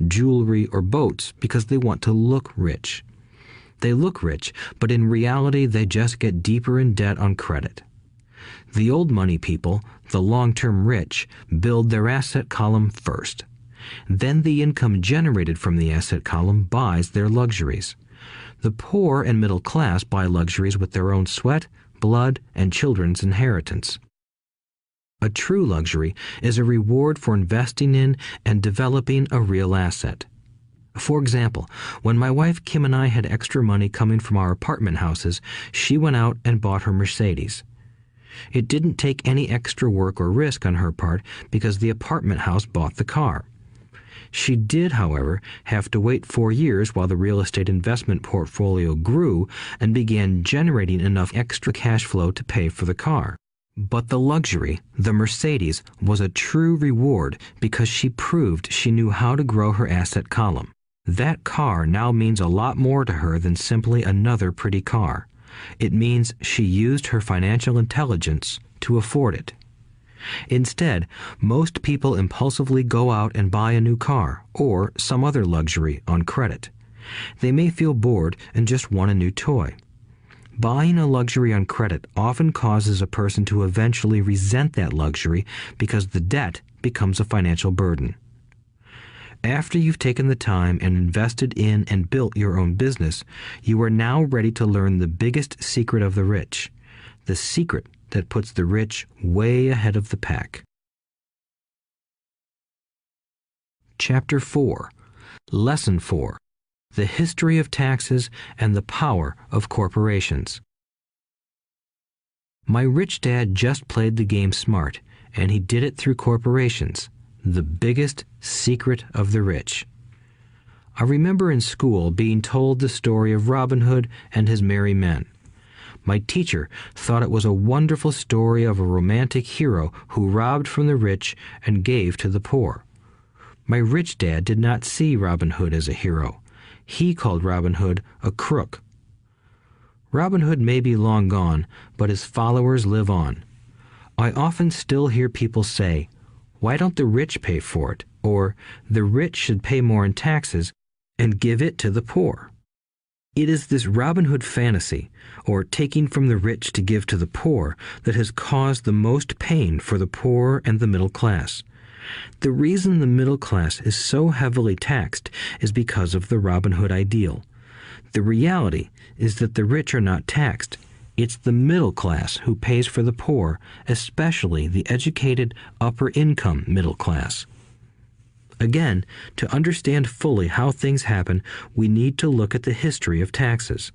jewelry, or boats because they want to look rich. They look rich, but in reality they just get deeper in debt on credit. The old money people, the long-term rich, build their asset column first. Then the income generated from the asset column buys their luxuries. The poor and middle class buy luxuries with their own sweat, blood, and children's inheritance. A true luxury is a reward for investing in and developing a real asset. For example, when my wife Kim and I had extra money coming from our apartment houses, she went out and bought her Mercedes. It didn't take any extra work or risk on her part because the apartment house bought the car. She did, however, have to wait 4 years while the real estate investment portfolio grew and began generating enough extra cash flow to pay for the car. But the luxury, the Mercedes, was a true reward because she proved she knew how to grow her asset column. That car now means a lot more to her than simply another pretty car. It means she used her financial intelligence to afford it. Instead, most people impulsively go out and buy a new car or some other luxury on credit. They may feel bored and just want a new toy. Buying a luxury on credit often causes a person to eventually resent that luxury because the debt becomes a financial burden. After you've taken the time and invested in and built your own business, you are now ready to learn the biggest secret of the rich, the secret that puts the rich way ahead of the pack. Chapter 4. Lesson 4. The History of Taxes and the Power of Corporations. My rich dad just played the game smart, and he did it through corporations, the biggest secret of the rich. I remember in school being told the story of Robin Hood and his merry men. My teacher thought it was a wonderful story of a romantic hero who robbed from the rich and gave to the poor. My rich dad did not see Robin Hood as a hero. He called Robin Hood a crook. Robin Hood may be long gone, but his followers live on. I often still hear people say, "Why don't the rich pay for it?" or "The rich should pay more in taxes and give it to the poor." It is this Robin Hood fantasy, or taking from the rich to give to the poor, that has caused the most pain for the poor and the middle class. The reason the middle class is so heavily taxed is because of the Robin Hood ideal. The reality is that the rich are not taxed. It's the middle class who pays for the poor, especially the educated upper-income middle class. Again, to understand fully how things happen, we need to look at the history of taxes.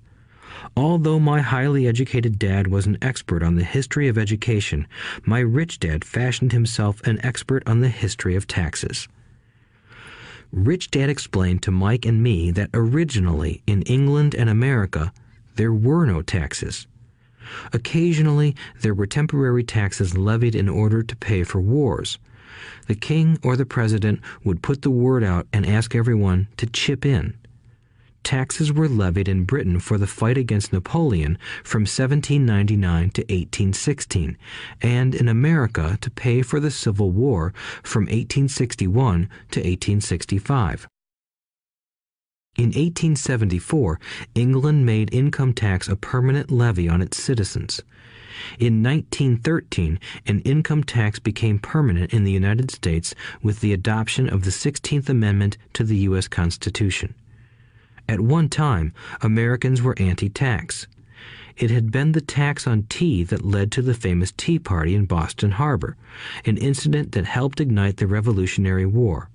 Although my highly educated dad was an expert on the history of education, my rich dad fashioned himself an expert on the history of taxes. Rich Dad explained to Mike and me that originally in England and America, there were no taxes. Occasionally, there were temporary taxes levied in order to pay for wars. The king or the president would put the word out and ask everyone to chip in. Taxes were levied in Britain for the fight against Napoleon from 1799 to 1816, and in America to pay for the Civil War from 1861 to 1865. In 1874, England made income tax a permanent levy on its citizens. In 1913, an income tax became permanent in the United States with the adoption of the 16th Amendment to the U.S. Constitution. At one time, Americans were anti-tax. It had been the tax on tea that led to the famous Tea Party in Boston Harbor, an incident that helped ignite the Revolutionary War.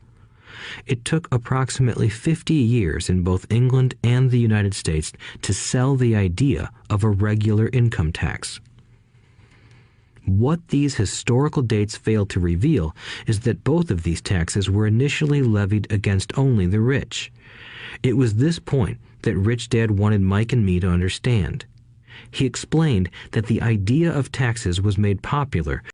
It took approximately 50 years in both England and the United States to sell the idea of a regular income tax. What these historical dates fail to reveal is that both of these taxes were initially levied against only the rich. It was this point that Rich Dad wanted Mike and me to understand. He explained that the idea of taxes was made popular